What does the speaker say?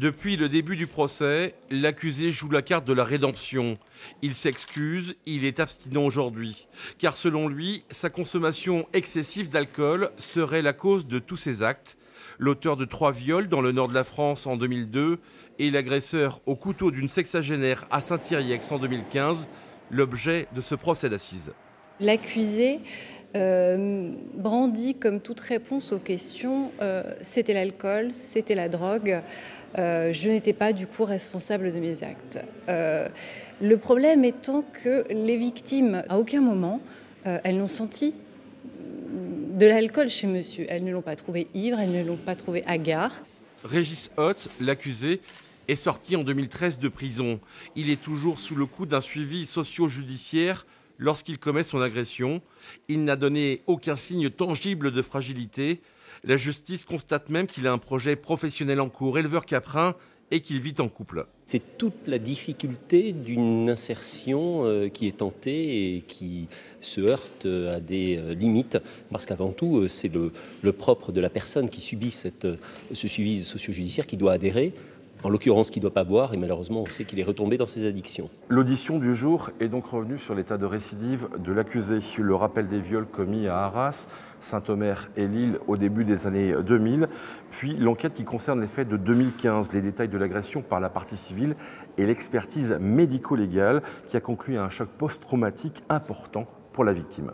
Depuis le début du procès, l'accusé joue la carte de la rédemption. Il s'excuse, il est abstinent aujourd'hui. Car selon lui, sa consommation excessive d'alcool serait la cause de tous ses actes. L'auteur de 3 viols dans le nord de la France en 2002 et l'agresseur au couteau d'une sexagénaire à Saint-Yrieix en 2015, l'objet de ce procès d'assises. L'accusé brandit comme toute réponse aux questions c'était l'alcool, c'était la drogue, je n'étais pas du coup responsable de mes actes. Le problème étant que les victimes, à aucun moment, elles n'ont senti de l'alcool chez monsieur. Elles ne l'ont pas trouvé ivre, elles ne l'ont pas trouvé hagard. Régis Hoth, l'accusé, est sorti en 2013 de prison. Il est toujours sous le coup d'un suivi socio-judiciaire lorsqu'il commet son agression. Il n'a donné aucun signe tangible de fragilité. La justice constate même qu'il a un projet professionnel en cours, éleveur caprin, et qu'il vit en couple. C'est toute la difficulté d'une insertion qui est tentée et qui se heurte à des limites, parce qu'avant tout, c'est le propre de la personne qui subit ce suivi socio-judiciaire qui doit adhérer, en l'occurrence qui ne doit pas boire, et malheureusement on sait qu'il est retombé dans ses addictions. L'audition du jour est donc revenue sur l'état de récidive de l'accusé. Le rappel des viols commis à Arras, Saint-Omer et Lille au début des années 2000, puis l'enquête qui concerne les faits de 2015, les détails de l'agression par la partie civile et l'expertise médico-légale qui a conclu à un choc post-traumatique important pour la victime.